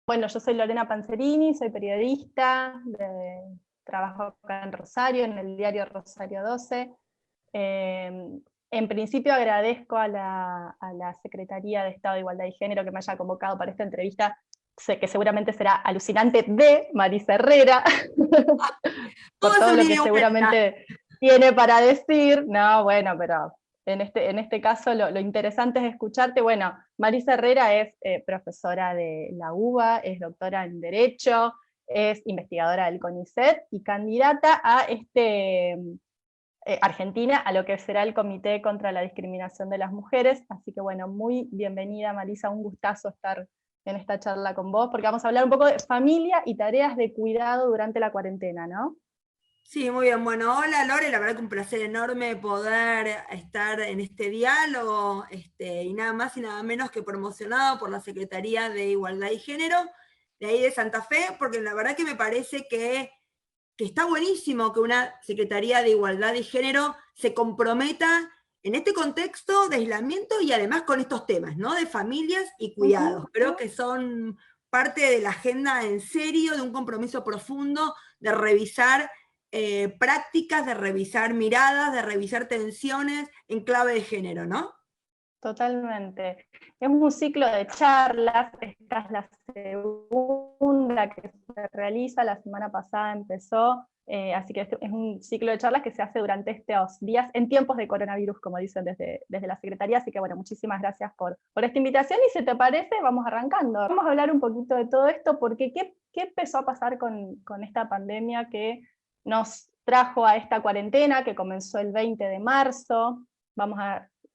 Bueno, yo soy Lorena Panzerini, soy periodista, trabajo acá en Rosario, en el diario Rosario 12. En principio agradezco a la Secretaría de Estado de Igualdad y Género que me haya convocado para esta entrevista, sé que seguramente será alucinante, de Marisa Herrera, por todo lo que seguramente tiene para decir. No, bueno, pero en este caso lo interesante es escucharte. Bueno, Marisa Herrera es profesora de la UBA, es doctora en Derecho, es investigadora del CONICET y candidata a Argentina a lo que será el Comité contra la Discriminación de las Mujeres. Así que bueno, muy bienvenida Marisa, un gustazo estar en esta charla con vos, porque vamos a hablar un poco de familia y tareas de cuidado durante la cuarentena, ¿no? Sí, muy bien. Bueno, hola Lore, la verdad que un placer enorme poder estar en este diálogo, y nada más y nada menos que promocionado por la Secretaría de Igualdad y Género, de ahí de Santa Fe, porque la verdad que me parece que está buenísimo que una Secretaría de Igualdad y Género se comprometa en este contexto de aislamiento y además con estos temas, ¿no? De familias y cuidados. Creo que son parte de la agenda en serio, de un compromiso profundo, de revisar prácticas, de revisar miradas, de revisar tensiones en clave de género, ¿no? Totalmente. Es un ciclo de charlas, esta es la segunda que se realiza, la semana pasada empezó, así que es un ciclo de charlas que se hace durante estos días, en tiempos de coronavirus, como dicen desde la Secretaría, así que bueno, muchísimas gracias por esta invitación, y si te parece, vamos arrancando. Vamos a hablar un poquito de todo esto, porque ¿qué empezó a pasar con esta pandemia que nos trajo a esta cuarentena, que comenzó el 20 de marzo,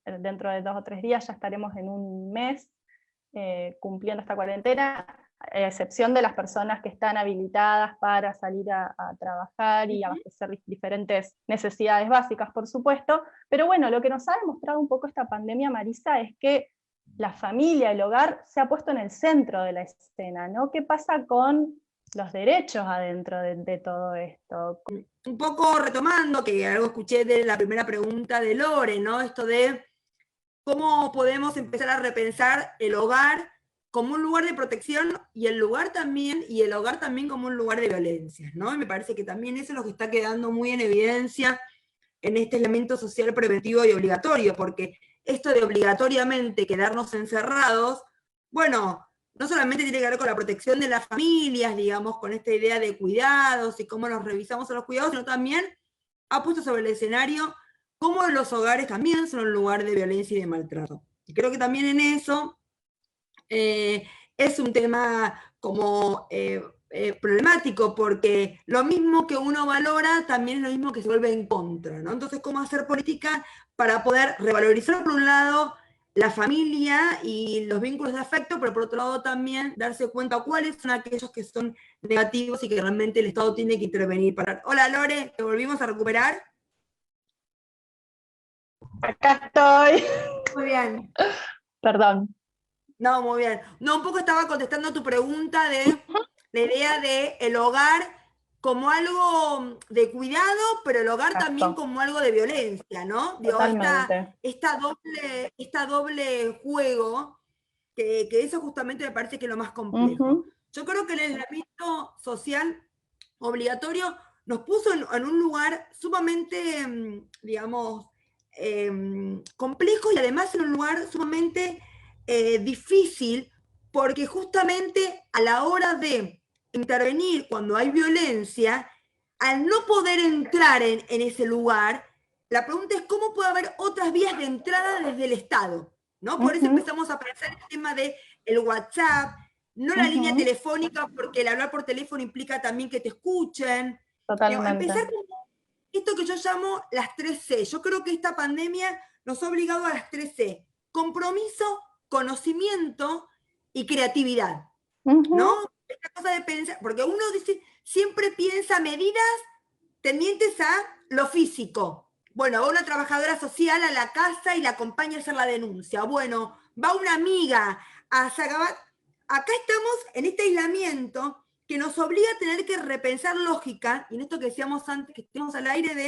dentro de 2 o 3 días ya estaremos en un mes cumpliendo esta cuarentena, a excepción de las personas que están habilitadas para salir a trabajar y abastecer diferentes necesidades básicas, por supuesto. Pero bueno, lo que nos ha demostrado un poco esta pandemia, Marisa, es que la familia, el hogar, se ha puesto en el centro de la escena, ¿no? ¿Qué pasa con los derechos adentro de todo esto? Un poco retomando, que algo escuché de la primera pregunta de Lore, ¿no? Esto de cómo podemos empezar a repensar el hogar como un lugar de protección y el hogar también como un lugar de violencia, ¿no? Y me parece que también eso es lo que está quedando muy en evidencia en este elemento social preventivo y obligatorio, porque esto de obligatoriamente quedarnos encerrados, bueno, no solamente tiene que ver con la protección de las familias, digamos, con esta idea de cuidados y cómo nos revisamos a los cuidados, sino también ha puesto sobre el escenario cómo los hogares también son un lugar de violencia y de maltrato. Y creo que también en eso es un tema como problemático, porque lo mismo que uno valora también es lo mismo que se vuelve en contra, ¿no? Entonces, ¿cómo hacer política para poder revalorizar, por un lado, la familia y los vínculos de afecto, pero por otro lado también darse cuenta cuáles son aquellos que son negativos y que realmente el Estado tiene que intervenir para... Hola Lore, ¿te volvimos a recuperar? Acá estoy. Muy bien. Perdón. No, muy bien. No, un poco estaba contestando tu pregunta de la idea de el hogar como algo de cuidado, pero el hogar también como algo de violencia, ¿no? Digo, Totalmente. esta doble juego, que eso justamente me parece que es lo más complejo. Yo creo que el aislamiento social obligatorio nos puso en un lugar sumamente, digamos, complejo, y además en un lugar sumamente difícil, porque justamente a la hora de intervenir cuando hay violencia, al no poder entrar en ese lugar, la pregunta es cómo puede haber otras vías de entrada desde el Estado, ¿no? Por eso empezamos a pensar el tema de el WhatsApp, no la línea telefónica, porque el hablar por teléfono implica también que te escuchen. Totalmente. Empezar con esto que yo llamo las 3C. Yo creo que esta pandemia nos ha obligado a las 3C: compromiso, conocimiento y creatividad, ¿no? Esta cosa de pensar, porque uno dice, siempre piensa medidas tendientes a lo físico. Bueno, va una trabajadora social a la casa y la acompaña a hacer la denuncia. Bueno, va una amiga a sacar... Acá estamos en este aislamiento que nos obliga a tener que repensar lógica, y en esto que decíamos antes, que estuvimos al aire, de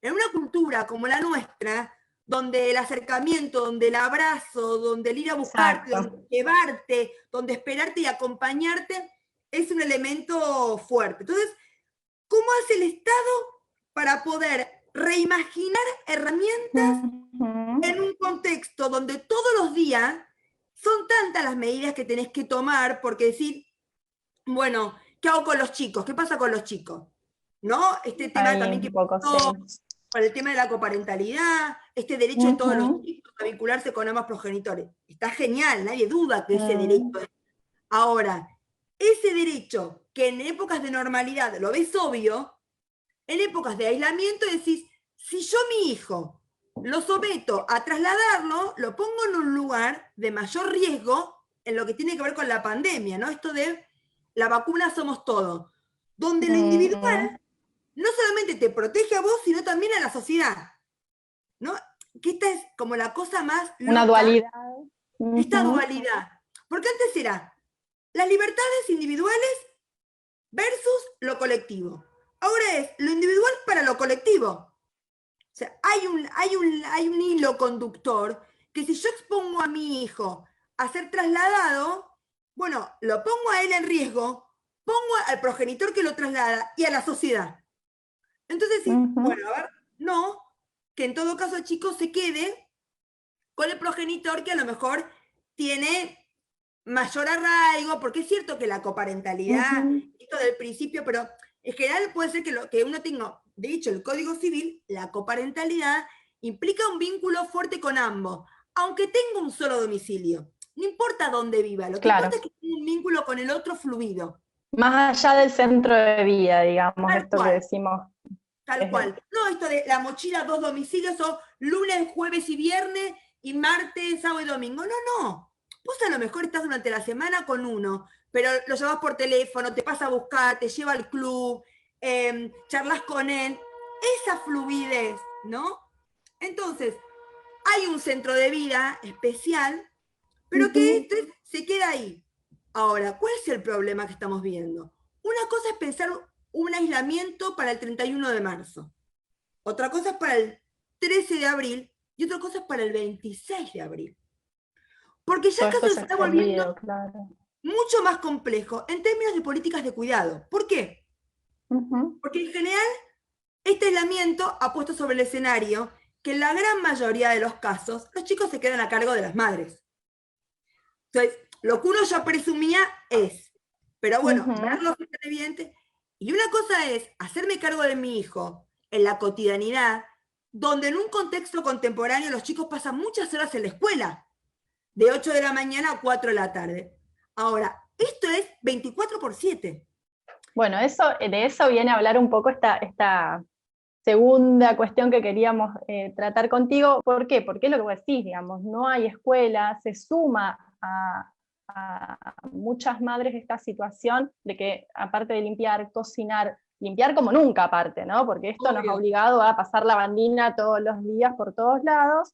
en una cultura como la nuestra, donde el acercamiento, donde el abrazo, donde el ir a buscarte, Exacto. donde llevarte, donde esperarte y acompañarte, es un elemento fuerte. Entonces, ¿cómo hace el Estado para poder reimaginar herramientas Ujú. en un contexto donde todos los días son tantas las medidas que tenés que tomar? Porque decir, bueno, ¿qué hago con los chicos? ¿Qué pasa con los chicos? ¿No? Este tema Ahí también que un poco, sí. pasó con el tema de la coparentalidad, este derecho de todos los chicos a vincularse con ambos progenitores. Está genial, nadie duda que ese derecho es. Ahora, ese derecho que en épocas de normalidad lo ves obvio, en épocas de aislamiento decís, si yo mi hijo lo someto a trasladarlo, lo pongo en un lugar de mayor riesgo en lo que tiene que ver con la pandemia, ¿no? Esto de la vacuna somos todos, donde lo individual no solamente te protege a vos, sino también a la sociedad, ¿no? Que esta es como la cosa más Una loca, dualidad. esta dualidad. Porque antes era las libertades individuales versus lo colectivo. Ahora es lo individual para lo colectivo. O sea, hay un hilo conductor que si yo expongo a mi hijo a ser trasladado, bueno, lo pongo a él en riesgo, pongo al progenitor que lo traslada y a la sociedad. Entonces, bueno, a ver, no, que en todo caso el chico se quede con el progenitor que a lo mejor tiene mayor arraigo, porque es cierto que la coparentalidad, esto del principio, pero en general puede ser que uno tenga, de hecho, el Código Civil, la coparentalidad implica un vínculo fuerte con ambos, aunque tenga un solo domicilio. No importa dónde viva, lo que Claro. importa es que tenga un vínculo con el otro fluido. Más allá del centro de vida, digamos, Tal esto que cual. decimos. Tal cual. No esto de la mochila, 2 domicilios, o lunes, jueves y viernes, y martes, sábado y domingo. No, no. Vos a lo mejor estás durante la semana con uno, pero lo llamás por teléfono, te pasa a buscar, te lleva al club, charlas con él. Esa fluidez, ¿no? Entonces, hay un centro de vida especial, pero que esto se queda ahí. Ahora, ¿cuál es el problema que estamos viendo? Una cosa es pensar un aislamiento para el 31 de marzo. Otra cosa es para el 13 de abril y otra cosa es para el 26 de abril. Porque ya Todo el esto caso es se está volviendo extendido, claro. mucho más complejo en términos de políticas de cuidado. ¿Por qué? Porque en general este aislamiento ha puesto sobre el escenario que en la gran mayoría de los casos los chicos se quedan a cargo de las madres. Entonces, lo que uno ya presumía es, pero bueno, verlo es evidente. Y una cosa es hacerme cargo de mi hijo en la cotidianidad, donde en un contexto contemporáneo los chicos pasan muchas horas en la escuela, de 8 de la mañana a 4 de la tarde. Ahora, esto es 24/7. Bueno, de eso viene a hablar un poco esta segunda cuestión que queríamos tratar contigo. ¿Por qué? Porque es lo que vos decís, digamos, no hay escuela, se suma a muchas madres esta situación de que aparte de limpiar, cocinar, limpiar como nunca aparte, ¿no? Porque esto nos ha obligado a pasar la bandina todos los días por todos lados,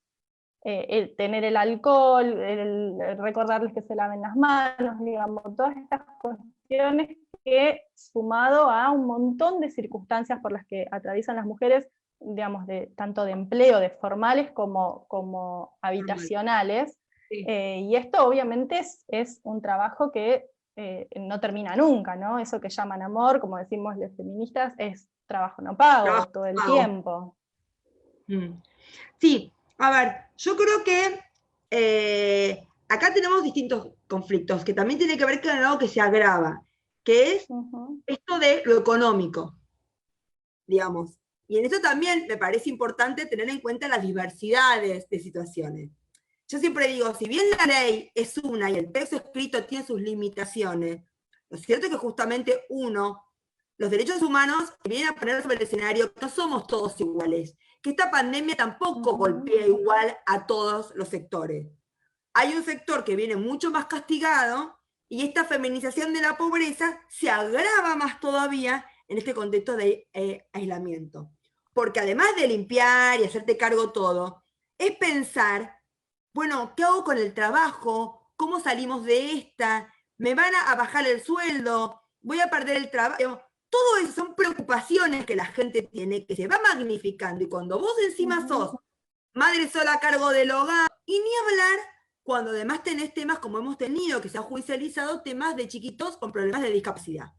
el tener el alcohol, el recordarles que se laven las manos, digamos, todas estas cuestiones que sumado a un montón de circunstancias por las que atraviesan las mujeres, digamos, tanto de empleo, de formales como habitacionales, y esto obviamente es un trabajo que no termina nunca, ¿no? Eso que llaman amor, como decimos los feministas, es trabajo no pago todo el tiempo. Sí, a ver, yo creo que acá tenemos distintos conflictos, que también tiene que ver con algo que se agrava, que es esto de lo económico, digamos. Y en eso también me parece importante tener en cuenta las diversidades de situaciones. Yo siempre digo, si bien la ley es una y el texto escrito tiene sus limitaciones, lo cierto es que justamente los derechos humanos vienen a poner sobre el escenario que no somos todos iguales, que esta pandemia tampoco golpea igual a todos los sectores. Hay un sector que viene mucho más castigado y esta feminización de la pobreza se agrava más todavía en este contexto de aislamiento. Porque además de limpiar y hacerte cargo todo, es pensar, bueno, ¿qué hago con el trabajo? ¿Cómo salimos de esta? ¿Me van a bajar el sueldo? ¿Voy a perder el trabajo? Todo eso son preocupaciones que la gente tiene, que se va magnificando. Y cuando vos encima sos madre sola a cargo del hogar, y ni hablar cuando además tenés temas como hemos tenido, que se han judicializado temas de chiquitos con problemas de discapacidad.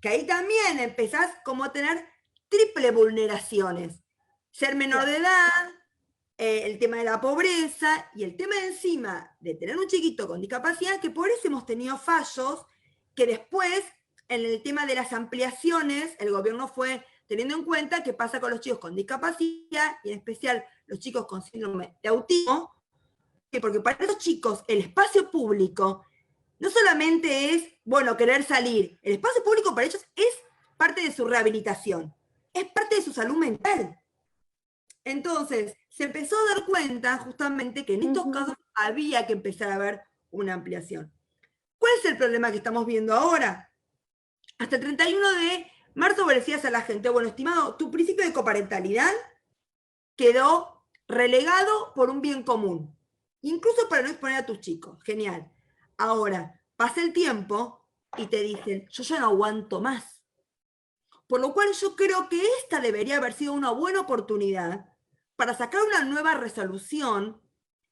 Que ahí también empezás como a tener triple vulneraciones. Ser menor de edad, el tema de la pobreza y el tema de encima de tener un chiquito con discapacidad, que por eso hemos tenido fallos, que después en el tema de las ampliaciones el gobierno fue teniendo en cuenta qué pasa con los chicos con discapacidad y en especial los chicos con síndrome de autismo, porque para esos chicos el espacio público no solamente es, bueno, querer salir, el espacio público para ellos es parte de su rehabilitación, es parte de su salud mental. Entonces, se empezó a dar cuenta justamente que en estos casos había que empezar a ver una ampliación. ¿Cuál es el problema que estamos viendo ahora? Hasta el 31 de marzo decías a la gente, bueno, estimado, tu principio de coparentalidad quedó relegado por un bien común, incluso para no exponer a tus chicos. Genial. Ahora, pasa el tiempo y te dicen, yo ya no aguanto más. Por lo cual yo creo que esta debería haber sido una buena oportunidad para sacar una nueva resolución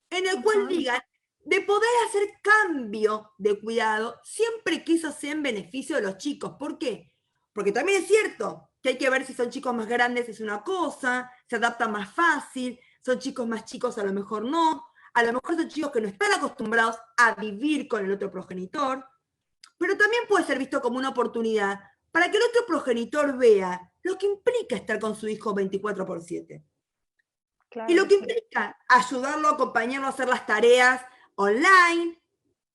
en el cual digan de poder hacer cambio de cuidado siempre que eso sea en beneficio de los chicos. ¿Por qué? Porque también es cierto que hay que ver si son chicos más grandes es una cosa, se adaptan más fácil, son chicos más chicos a lo mejor no, a lo mejor son chicos que no están acostumbrados a vivir con el otro progenitor, pero también puede ser visto como una oportunidad para que el otro progenitor vea lo que implica estar con su hijo 24/7. Claro, y lo que implica ayudarlo, acompañarlo a hacer las tareas online,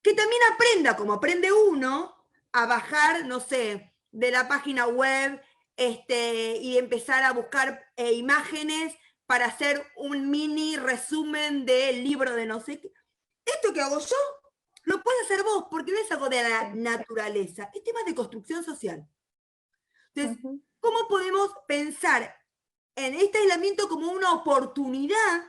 que también aprenda, como aprende uno, a bajar, no sé, de la página web y empezar a buscar imágenes para hacer un mini resumen del libro de no sé qué. Esto que hago yo, lo puedes hacer vos, porque no es algo de la naturaleza, es tema de construcción social. Entonces, ¿cómo podemos pensar en este aislamiento como una oportunidad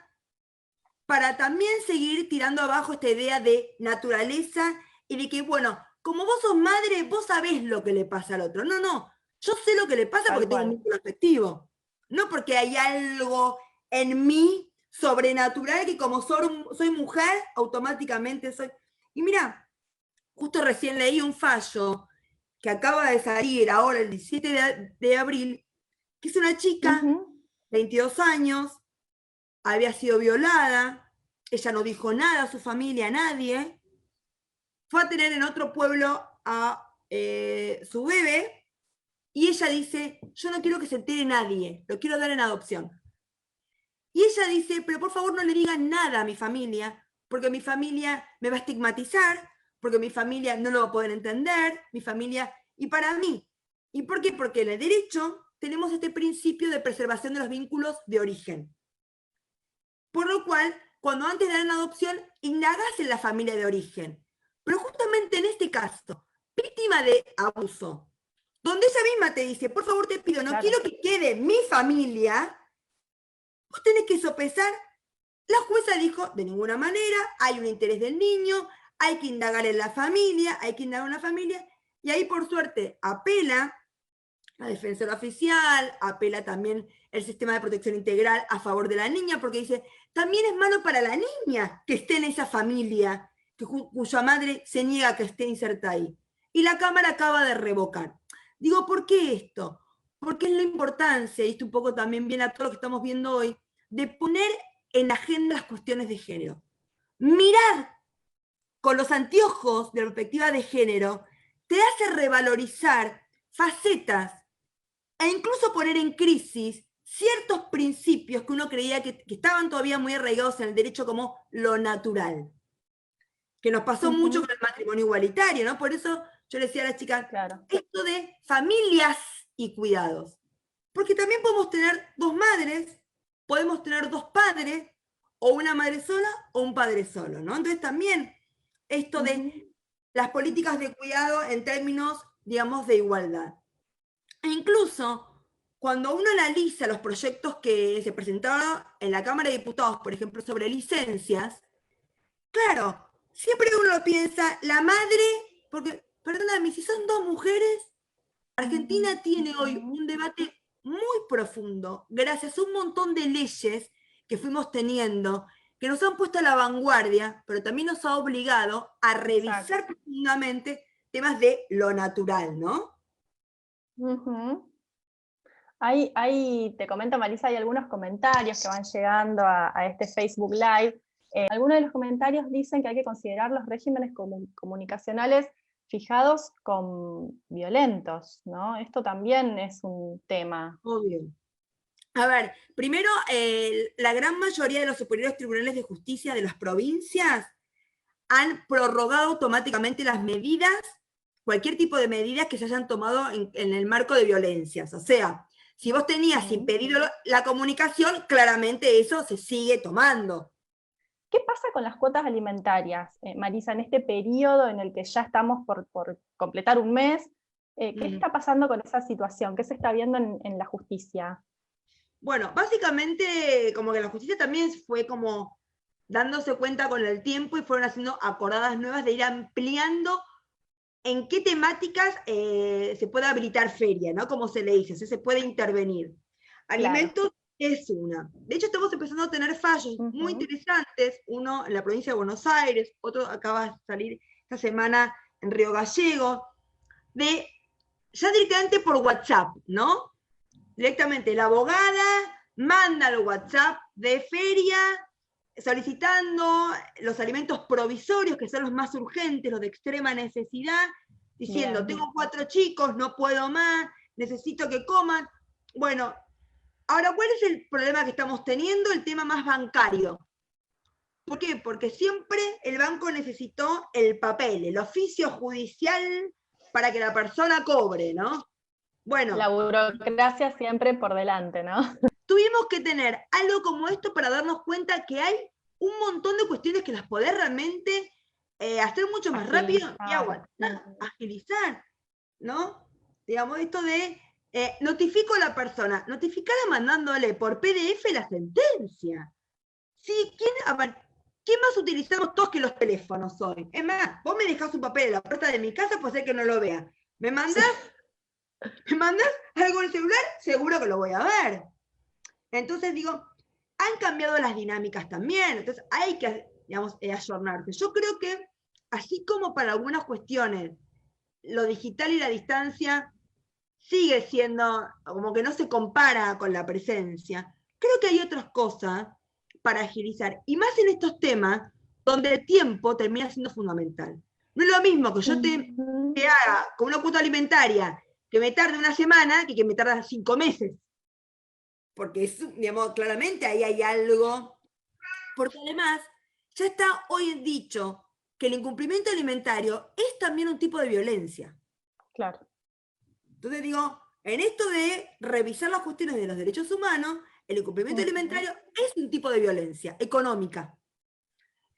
para también seguir tirando abajo esta idea de naturaleza y de que, bueno, como vos sos madre, vos sabés lo que le pasa al otro? No, yo sé lo que le pasa porque tengo un vínculo afectivo, no porque hay algo en mí sobrenatural que como soy mujer, automáticamente soy... Y mira, justo recién leí un fallo que acaba de salir ahora el 17 de abril, que es una chica, 22 años, había sido violada, ella no dijo nada a su familia, a nadie, fue a tener en otro pueblo a su bebé, y ella dice, yo no quiero que se entere nadie, lo quiero dar en adopción. Y ella dice, pero por favor no le digan nada a mi familia, porque mi familia me va a estigmatizar, porque mi familia no lo va a poder entender, mi familia, y para mí. ¿Y por qué? Porque en el derecho tenemos este principio de preservación de los vínculos de origen. Por lo cual, cuando antes de dar una adopción, indagás en la familia de origen. Pero justamente en este caso, víctima de abuso, donde ella misma te dice, por favor te pido, no quiero que quede mi familia, vos tenés que sopesar. La jueza dijo, de ninguna manera, hay un interés del niño, hay que indagar en la familia, hay que indagar en la familia, y ahí por suerte apela la defensora oficial, apela también el sistema de protección integral a favor de la niña, porque dice, también es malo para la niña que esté en esa familia, cuya madre se niega a que esté inserta ahí. Y la Cámara acaba de revocar. Digo, ¿por qué esto? Porque es la importancia, y esto un poco también viene a todo lo que estamos viendo hoy, de poner en la agenda las cuestiones de género. Mirar con los anteojos de la perspectiva de género te hace revalorizar facetas e incluso poner en crisis ciertos principios que uno creía que estaban todavía muy arraigados en el derecho como lo natural. Que nos pasó mucho con el matrimonio igualitario, ¿no? Por eso yo le decía a las chicas, esto de familias y cuidados. Porque también podemos tener dos madres, podemos tener dos padres, o una madre sola o un padre solo, ¿no? Entonces también esto de las políticas de cuidado en términos, digamos, de igualdad. E incluso cuando uno analiza los proyectos que se presentaban en la Cámara de Diputados, por ejemplo, sobre licencias, claro, siempre uno piensa, la madre, porque, perdóname, si son dos mujeres, Argentina tiene hoy un debate muy profundo, gracias a un montón de leyes que fuimos teniendo, que nos han puesto a la vanguardia, pero también nos ha obligado a revisar profundamente temas de lo natural, ¿no? Te comento, Marisa, hay algunos comentarios que van llegando a este Facebook Live. Algunos de los comentarios dicen que hay que considerar los regímenes comunicacionales fijados con violentos, ¿no? Esto también es un tema. Obvio. A ver, primero, la gran mayoría de los superiores tribunales de justicia de las provincias han prorrogado automáticamente las medidas, cualquier tipo de medidas que se hayan tomado en el marco de violencias. O sea, si vos tenías impedido la comunicación, claramente eso se sigue tomando. ¿Qué pasa con las cuotas alimentarias, Marisa, en este periodo en el que ya estamos por completar un mes? ¿Qué está pasando con esa situación? ¿Qué se está viendo en la justicia? Bueno, básicamente como que la justicia también fue como dándose cuenta con el tiempo y fueron haciendo acordadas nuevas de ir ampliando en qué temáticas se puede habilitar feria, ¿no? Como se le dice, se puede intervenir. Alimentos es una. De hecho, estamos empezando a tener fallos muy interesantes, uno en la provincia de Buenos Aires, otro acaba de salir esta semana en Río Gallego, de ya directamente por WhatsApp, ¿no? Directamente la abogada manda el WhatsApp de feria solicitando los alimentos provisorios, que son los más urgentes, los de extrema necesidad, diciendo, tengo 4 chicos, no puedo más, necesito que coman. Bueno, ahora, ¿cuál es el problema que estamos teniendo? El tema más bancario. ¿Por qué? Porque siempre el banco necesitó el papel, el oficio judicial para que la persona cobre, ¿no? Bueno. La burocracia siempre por delante, ¿no? Tuvimos que tener algo como esto para darnos cuenta que hay un montón de cuestiones que las podés realmente hacer mucho más rápido y agilizar, ¿no? Digamos, esto de notifico a la persona, notificarla mandándole por PDF la sentencia. Sí, ¿quién más utilizamos todos que los teléfonos hoy? Es más, vos me dejás un papel en la puerta de mi casa, puede ser que no lo vea. ¿Me mandás algo en el celular? Seguro que lo voy a ver. Entonces digo, han cambiado las dinámicas también, entonces hay que, digamos, ayornarse. Yo creo que, así como para algunas cuestiones, lo digital y la distancia sigue siendo, como que no se compara con la presencia, creo que hay otras cosas para agilizar, y más en estos temas donde el tiempo termina siendo fundamental. No es lo mismo que yo te haga con una cuota alimentaria que me tarde una semana que me tarda 5 meses. Porque es, digamos, claramente ahí hay algo. Porque además, ya está hoy dicho que el incumplimiento alimentario es también un tipo de violencia. Claro. Entonces digo, en esto de revisar las cuestiones de los derechos humanos, el incumplimiento alimentario es un tipo de violencia económica.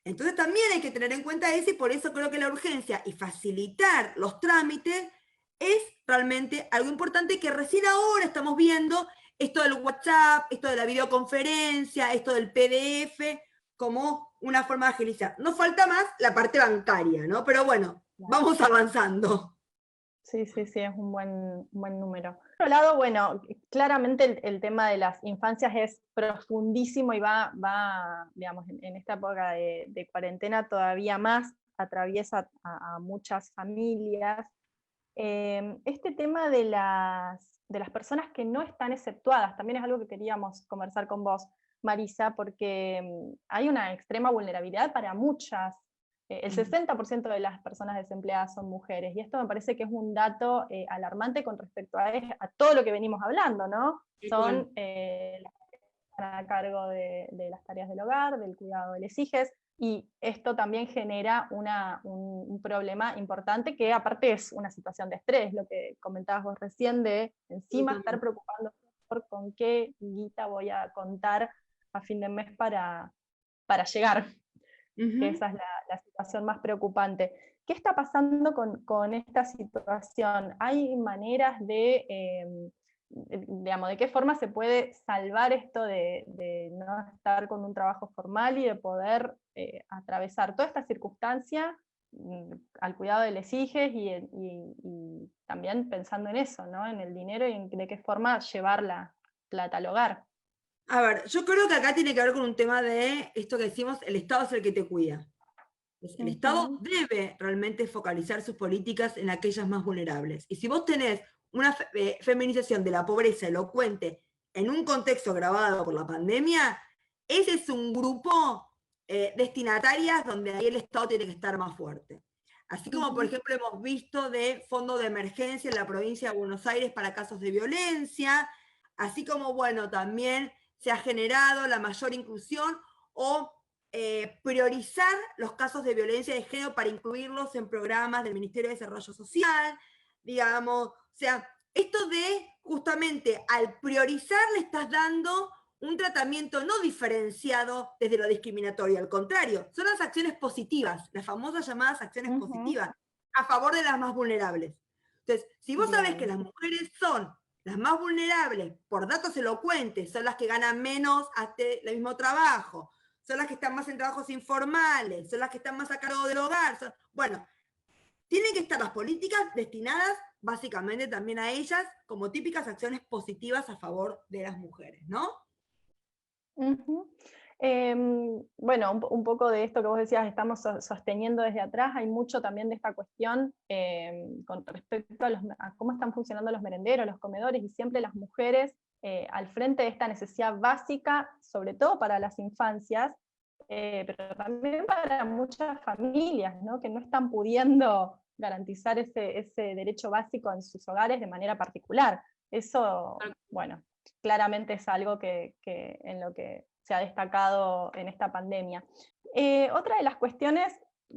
Entonces también hay que tener en cuenta eso, y por eso creo que la urgencia y facilitar los trámites es realmente algo importante que recién ahora estamos viendo, esto del WhatsApp, esto de la videoconferencia, esto del PDF, como una forma de agilizar. Nos falta más la parte bancaria, ¿no? Pero bueno, vamos avanzando. Sí, es un buen número. Por otro lado, bueno, claramente el tema de las infancias es profundísimo y va digamos, en esta época de cuarentena todavía más, atraviesa a muchas familias. Este tema de las personas que no están exceptuadas, también es algo que queríamos conversar con vos, Marisa, porque hay una extrema vulnerabilidad para muchas. El 60% de las personas desempleadas son mujeres, y esto me parece que es un dato alarmante con respecto a todo lo que venimos hablando, ¿no? Son las que están a cargo de las tareas del hogar, del cuidado de los hijos, y esto también genera un problema importante, que aparte es una situación de estrés, lo que comentabas vos recién, de encima estar preocupándose por con qué guita voy a contar a fin de mes para llegar. Que esa es la situación más preocupante. ¿Qué está pasando con esta situación? ¿Hay maneras digamos, de qué forma se puede salvar esto de no estar con un trabajo formal y de poder atravesar toda esta circunstancia al cuidado de los hijos y también pensando en eso, ¿no? En el dinero y en de qué forma llevar la plata al hogar. A ver, yo creo que acá tiene que ver con un tema de esto que decimos, el Estado es el que te cuida. El Estado debe realmente focalizar sus políticas en aquellas más vulnerables. Y si vos tenés una feminización de la pobreza elocuente en un contexto agravado por la pandemia, ese es un grupo destinatarias donde ahí el Estado tiene que estar más fuerte. Así como, por ejemplo, hemos visto de fondo de emergencia en la provincia de Buenos Aires para casos de violencia, así como, bueno, también se ha generado la mayor inclusión o priorizar los casos de violencia de género para incluirlos en programas del Ministerio de Desarrollo Social, digamos, o sea, esto de justamente al priorizar le estás dando un tratamiento no diferenciado desde lo discriminatorio, al contrario, son las acciones positivas, las famosas llamadas acciones positivas, a favor de las más vulnerables. Entonces, si vos sabés que las mujeres son las más vulnerables, por datos elocuentes, son las que ganan menos hasta el mismo trabajo, son las que están más en trabajos informales, son las que están más a cargo del hogar. Bueno, tienen que estar las políticas destinadas básicamente también a ellas como típicas acciones positivas a favor de las mujeres, ¿no? Bueno, un poco de esto que vos decías, estamos sosteniendo desde atrás, hay mucho también de esta cuestión con respecto a cómo están funcionando los merenderos, los comedores, y siempre las mujeres al frente de esta necesidad básica, sobre todo para las infancias, pero también para muchas familias, ¿no? Que no están pudiendo garantizar ese derecho básico en sus hogares de manera particular. Eso, bueno, claramente es algo en lo que se ha destacado en esta pandemia. Otra de las cuestiones,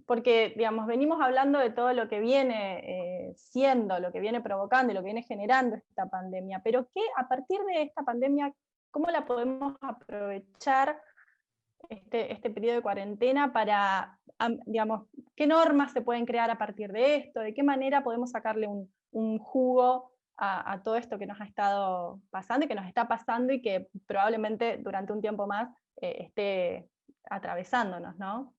porque digamos, venimos hablando de todo lo que viene siendo, lo que viene provocando y lo que viene generando esta pandemia, pero ¿qué a partir de esta pandemia, cómo la podemos aprovechar este periodo de cuarentena para, digamos, qué normas se pueden crear a partir de esto, de qué manera podemos sacarle un jugo a todo esto que nos ha estado pasando y que nos está pasando y que probablemente durante un tiempo más esté atravesándonos, ¿no?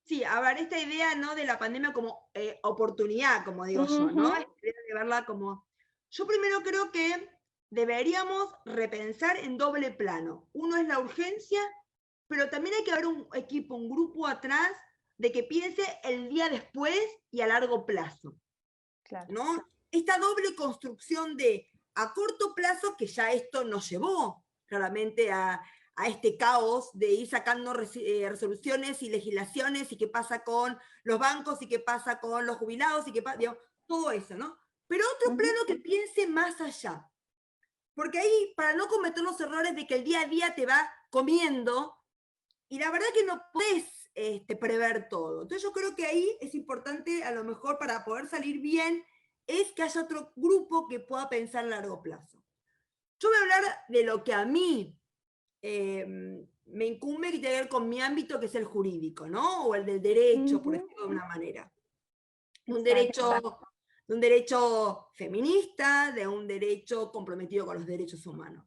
Sí, a ver, esta idea, ¿no?, de la pandemia como oportunidad, como digo yo, ¿no? Esta idea de verla como... Yo primero creo que deberíamos repensar en doble plano. Uno es la urgencia, pero también hay que haber un equipo, un grupo atrás de que piense el día después y a largo plazo. Claro. ¿No? Esta doble construcción de a corto plazo, que ya esto nos llevó claramente a este caos de ir sacando resoluciones y legislaciones, y qué pasa con los bancos, y qué pasa con los jubilados, y qué pasa, digamos, todo eso, ¿no? Pero otro plano que piense más allá. Porque ahí, para no cometer los errores de que el día a día te va comiendo, y la verdad que no podés prever todo. Entonces yo creo que ahí es importante, a lo mejor para poder salir bien, es que haya otro grupo que pueda pensar a largo plazo. Yo voy a hablar de lo que a mí me incumbe, que tiene que ver con mi ámbito, que es el jurídico, ¿no? O el del derecho, por decirlo de una manera. Un derecho feminista, de un derecho comprometido con los derechos humanos.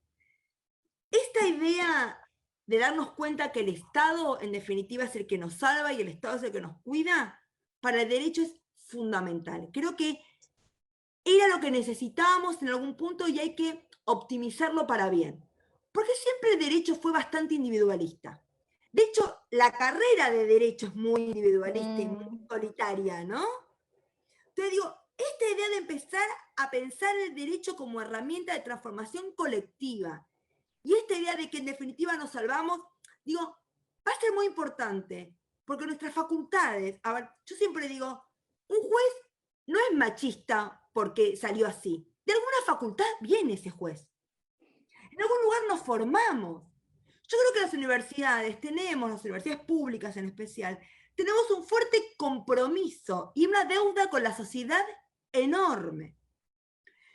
Esta idea de darnos cuenta que el Estado, en definitiva, es el que nos salva y el Estado es el que nos cuida, para el derecho es fundamental. Creo que era lo que necesitábamos en algún punto y hay que optimizarlo para bien. Porque siempre el derecho fue bastante individualista. De hecho, la carrera de derecho es muy individualista y muy solitaria, ¿no? Entonces digo, esta idea de empezar a pensar el derecho como herramienta de transformación colectiva, y esta idea de que en definitiva nos salvamos, digo, va a ser muy importante, porque nuestras facultades, a ver, yo siempre digo, un juez no es machista porque salió así. De alguna facultad viene ese juez. En algún lugar nos formamos. Yo creo que las universidades públicas en especial, tenemos un fuerte compromiso y una deuda con la sociedad enorme.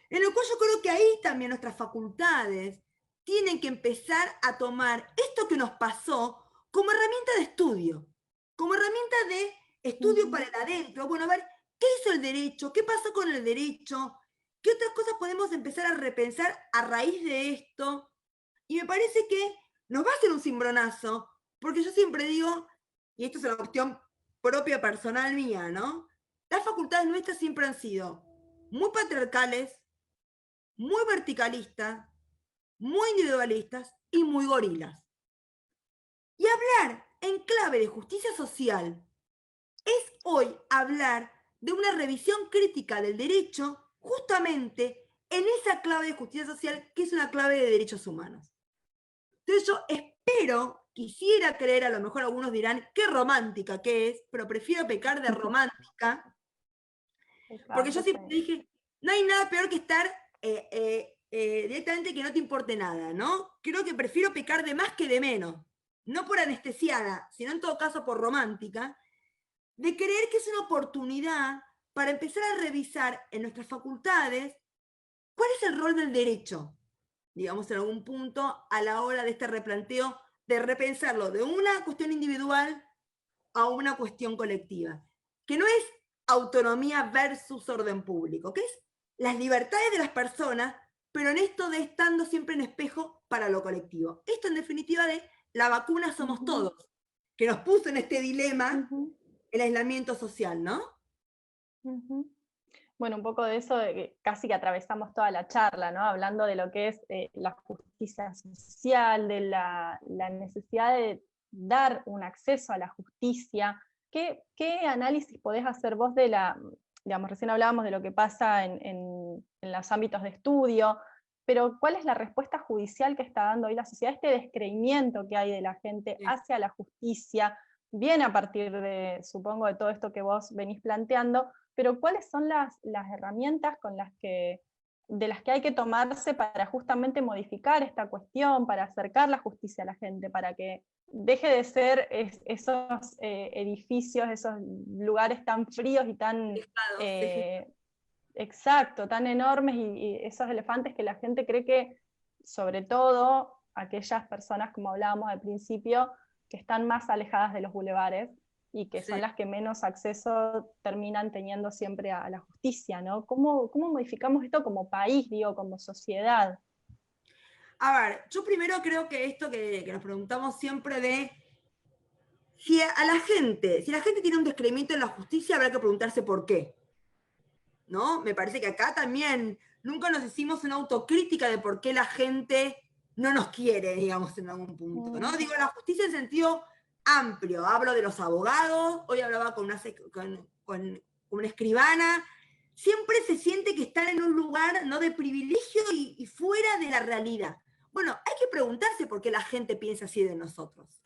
En el cual yo creo que ahí también nuestras facultades tienen que empezar a tomar esto que nos pasó como herramienta de estudio, para el adentro. Bueno, a ver, ¿qué hizo el derecho? ¿Qué pasó con el derecho? ¿Qué otras cosas podemos empezar a repensar a raíz de esto? Y me parece que nos va a hacer un cimbronazo, porque yo siempre digo, y esto es una cuestión propia personal mía, ¿no? Las facultades nuestras siempre han sido muy patriarcales, muy verticalistas, muy individualistas y muy gorilas. Y hablar en clave de justicia social es hoy hablar de una revisión crítica del derecho justamente en esa clave de justicia social que es una clave de derechos humanos. Entonces yo espero, quisiera creer, a lo mejor algunos dirán, qué romántica que es, pero prefiero pecar de romántica, porque yo siempre dije, no hay nada peor que estar directamente que no te importe nada, ¿no? Creo que prefiero pecar de más que de menos, no por anestesiada, sino en todo caso por romántica, de creer que es una oportunidad para empezar a revisar en nuestras facultades cuál es el rol del derecho, digamos, en algún punto a la hora de este replanteo, de repensarlo de una cuestión individual a una cuestión colectiva, que no es autonomía versus orden público, que es las libertades de las personas, pero en esto de estando siempre en espejo para lo colectivo. Esto en definitiva de la vacuna somos todos, que nos puso en este dilema el aislamiento social, ¿no? Bueno, un poco de eso, casi que atravesamos toda la charla, ¿no? Hablando de lo que es la justicia social, de la necesidad de dar un acceso a la justicia. ¿Qué análisis podés hacer vos de digamos, recién hablábamos de lo que pasa en los ámbitos de estudio, pero cuál es la respuesta judicial que está dando hoy la sociedad, este descreimiento que hay de la gente hacia la justicia, viene a partir de, supongo, de todo esto que vos venís planteando, pero ¿cuáles son las herramientas de las que hay que tomarse para justamente modificar esta cuestión, para acercar la justicia a la gente, para que deje de ser esos edificios, esos lugares tan fríos y tan exacto, tan enormes y esos elefantes que la gente cree que, sobre todo aquellas personas, como hablábamos al principio, que están más alejadas de los bulevares y que son las que menos acceso terminan teniendo siempre a la justicia, ¿no? ¿Cómo modificamos esto como país, digo, como sociedad? A ver, yo primero creo que esto que nos preguntamos siempre de si la gente tiene un descreimiento en la justicia, habrá que preguntarse por qué. ¿No? Me parece que acá también nunca nos hicimos una autocrítica de por qué la gente no nos quiere, digamos, en algún punto, ¿no? Digo, la justicia en sentido amplio. Hablo de los abogados, hoy hablaba con una escribana. Siempre se siente que están en un lugar, ¿no?, de privilegio y fuera de la realidad. Bueno, hay que preguntarse por qué la gente piensa así de nosotros.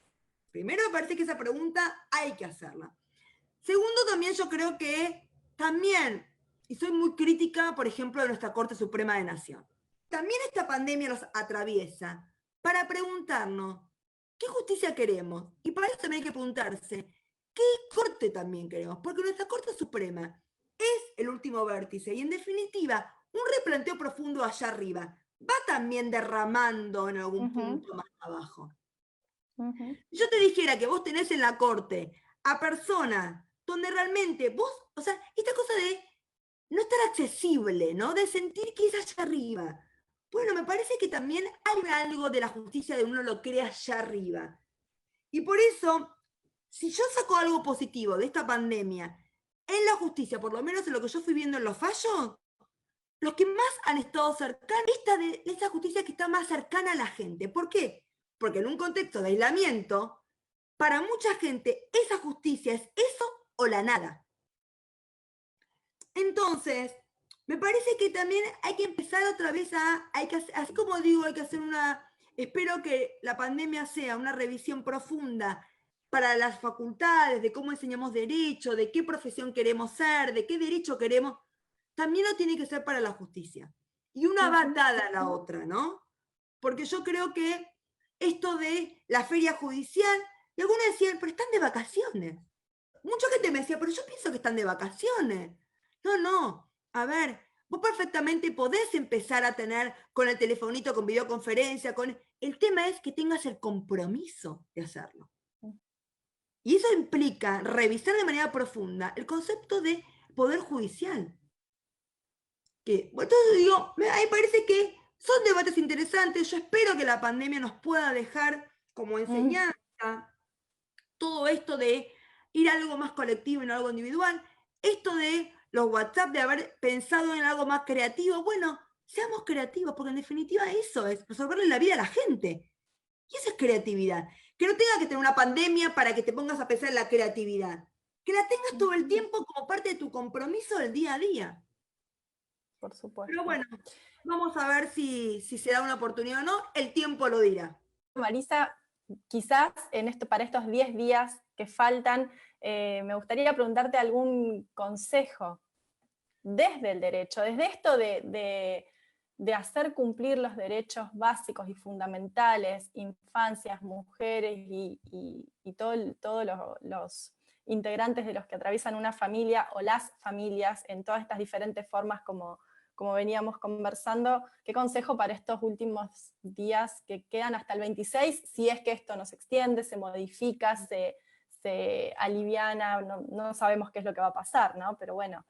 Primero, me parece que esa pregunta hay que hacerla. Segundo, también yo creo que también, y soy muy crítica, por ejemplo, de nuestra Corte Suprema de Nación, también esta pandemia nos atraviesa para preguntarnos qué justicia queremos. Y para eso también hay que preguntarse qué corte también queremos, porque nuestra Corte Suprema es el último vértice y en definitiva un replanteo profundo allá arriba va también derramando en algún punto más abajo. Yo te dijera que vos tenés en la Corte a personas donde realmente vos, o sea, esta cosa de no estar accesible, ¿no? De sentir que es allá arriba. Bueno, me parece que también hay algo de la justicia de uno lo crea allá arriba. Y por eso, si yo saco algo positivo de esta pandemia en la justicia, por lo menos en lo que yo fui viendo en los fallos, los que más han estado cercanos, esta justicia que está más cercana a la gente. ¿Por qué? Porque en un contexto de aislamiento, para mucha gente esa justicia es eso o la nada. Entonces, me parece que también hay que empezar otra vez así como digo, hay que hacer espero que la pandemia sea una revisión profunda para las facultades, de cómo enseñamos derecho, de qué profesión queremos ser, de qué derecho queremos, también lo tiene que ser para la justicia. Y una va dada a la otra, ¿no? Porque yo creo que esto de la feria judicial, y algunos decían, pero están de vacaciones. Mucha gente me decía, pero yo pienso que están de vacaciones. No, a ver, vos perfectamente podés empezar a tener con el telefonito, con videoconferencia, el tema es que tengas el compromiso de hacerlo. Y eso implica revisar de manera profunda el concepto de poder judicial. Entonces digo, a mí parece que son debates interesantes. Yo espero que la pandemia nos pueda dejar como enseñanza todo esto de ir a algo más colectivo y no algo individual. Esto de los WhatsApp, de haber pensado en algo más creativo, bueno, seamos creativos, porque en definitiva eso es resolverle la vida a la gente. Y eso es creatividad. Que no tenga que tener una pandemia para que te pongas a pensar en la creatividad. Que la tengas todo el tiempo como parte de tu compromiso del día a día. Por supuesto. Pero bueno, vamos a ver si se da una oportunidad o no. El tiempo lo dirá. Marisa, quizás para estos 10 días que faltan, me gustaría preguntarte algún consejo desde el derecho, desde esto de hacer cumplir los derechos básicos y fundamentales, infancias, mujeres y todos los integrantes de los que atraviesan una familia o las familias en todas estas diferentes formas como veníamos conversando. ¿Qué consejo para estos últimos días que quedan hasta el 26, si es que esto no se extiende, se modifica, se aliviana, no sabemos qué es lo que va a pasar, ¿no? Pero bueno.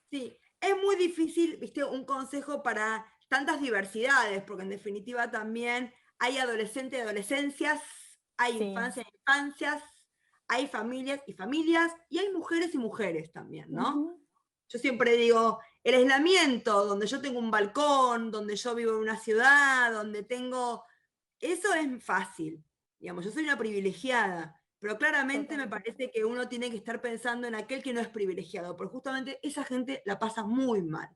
Sí, es muy difícil, viste, un consejo para tantas diversidades, porque en definitiva también hay adolescentes y adolescencias, hay infancias y infancias, hay familias y familias, y hay mujeres y mujeres también, ¿no? Yo siempre digo, el aislamiento, donde yo tengo un balcón, donde yo vivo en una ciudad, donde tengo... Eso es fácil, digamos, yo soy una privilegiada, pero claramente me parece que uno tiene que estar pensando en aquel que no es privilegiado, porque justamente esa gente la pasa muy mal.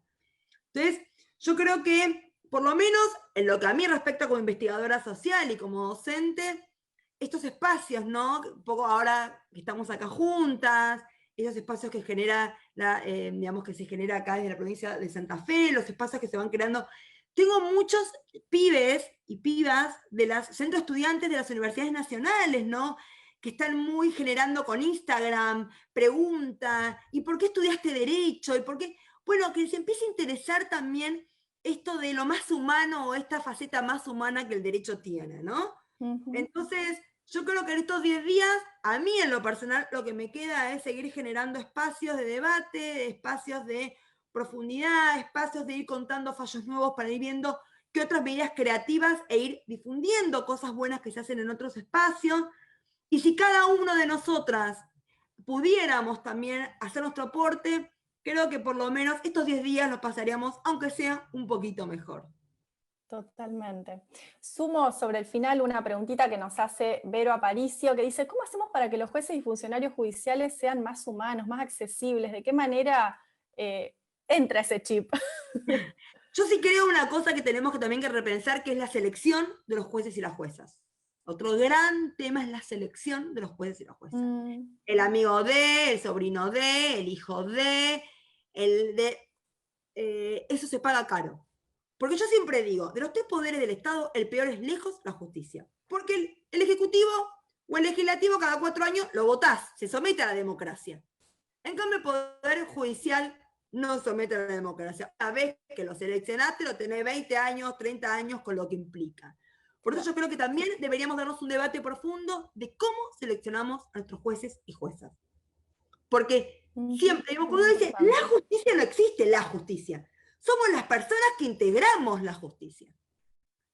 Entonces, yo creo que, por lo menos en lo que a mí respecta como investigadora social y como docente, estos espacios, ¿no? Un poco ahora que estamos acá juntas, esos espacios que digamos que se genera acá desde la provincia de Santa Fe, los espacios que se van creando. Tengo muchos pibes y pibas de los centros estudiantes de las universidades nacionales, ¿no? Que están muy generando con Instagram, preguntas, ¿y por qué estudiaste Derecho? ¿Y por qué? Bueno, que se empiece a interesar también esto de lo más humano o esta faceta más humana que el derecho tiene, ¿no? Entonces, yo creo que en estos 10 días, a mí en lo personal, lo que me queda es seguir generando espacios de debate, espacios de profundidad, espacios de ir contando fallos nuevos para ir viendo qué otras medidas creativas e ir difundiendo cosas buenas que se hacen en otros espacios. Y si cada uno de nosotras pudiéramos también hacer nuestro aporte, creo que por lo menos estos 10 días los pasaríamos, aunque sea un poquito mejor. Totalmente. Sumo sobre el final una preguntita que nos hace Vero Aparicio, que dice, ¿cómo hacemos para que los jueces y funcionarios judiciales sean más humanos, más accesibles? ¿De qué manera entra ese chip? Yo sí creo una cosa que tenemos que también que repensar, que es la selección de los jueces y las juezas. Otro gran tema es la selección de los jueces y las juezas. El amigo de, el sobrino de, el hijo de, eso se paga caro. Porque yo siempre digo, de los 3 poderes del Estado, el peor es lejos la justicia. Porque el Ejecutivo o el Legislativo cada 4 años lo votás, se somete a la democracia. En cambio, el Poder Judicial no somete a la democracia. Una vez que lo seleccionaste, lo tenés 20 años, 30 años, con lo que implica. Por eso yo creo que también deberíamos darnos un debate profundo de cómo seleccionamos a nuestros jueces y juezas. Porque siempre, cuando uno dice, la justicia no existe, la justicia. Somos las personas que integramos la justicia.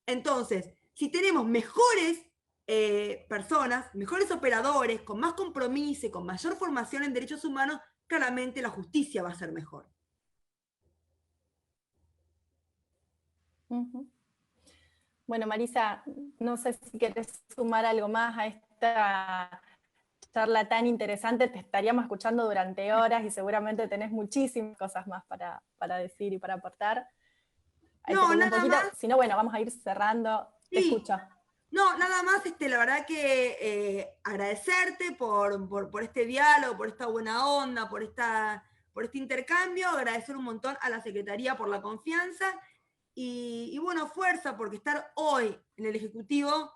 Entonces, si tenemos mejores personas, mejores operadores, con más compromiso y con mayor formación en derechos humanos, claramente la justicia va a ser mejor. Bueno, Marisa, no sé si querés sumar algo más a esta charla tan interesante. Te estaríamos escuchando durante horas y seguramente tenés muchísimas cosas más para decir y para aportar. No, nada más. Si no, bueno, vamos a ir cerrando. Sí. Te escucho. No, nada más, la verdad que agradecerte por este diálogo, por esta buena onda, por este intercambio, agradecer un montón a la Secretaría por la confianza y bueno, fuerza, porque estar hoy en el Ejecutivo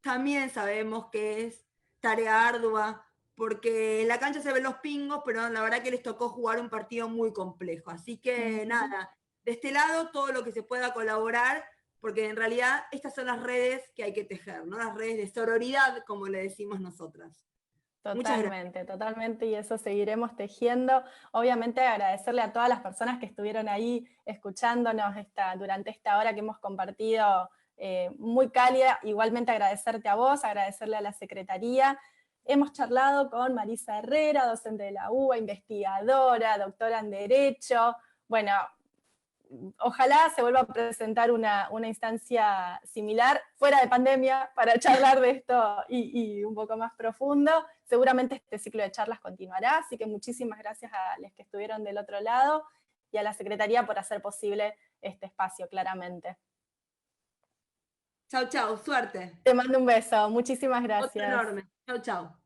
también sabemos que es tarea ardua, porque en la cancha se ven los pingos, pero la verdad que les tocó jugar un partido muy complejo. Así que nada, de este lado todo lo que se pueda colaborar, porque en realidad estas son las redes que hay que tejer, ¿no? Las redes de sororidad, como le decimos nosotras. Totalmente, totalmente, y eso seguiremos tejiendo. Obviamente agradecerle a todas las personas que estuvieron ahí escuchándonos durante esta hora que hemos compartido muy cálida. Igualmente agradecerte a vos, agradecerle a la Secretaría. hemos charlado con Marisa Herrera, docente de la UBA, investigadora, doctora en Derecho. Bueno, ojalá se vuelva a presentar una instancia similar, fuera de pandemia, para charlar de esto y un poco más profundo. Seguramente este ciclo de charlas continuará, así que muchísimas gracias a los que estuvieron del otro lado y a la Secretaría por hacer posible este espacio, claramente. Chau, chau, suerte. Te mando un beso, muchísimas Otro gracias. enorme. Chau, chau.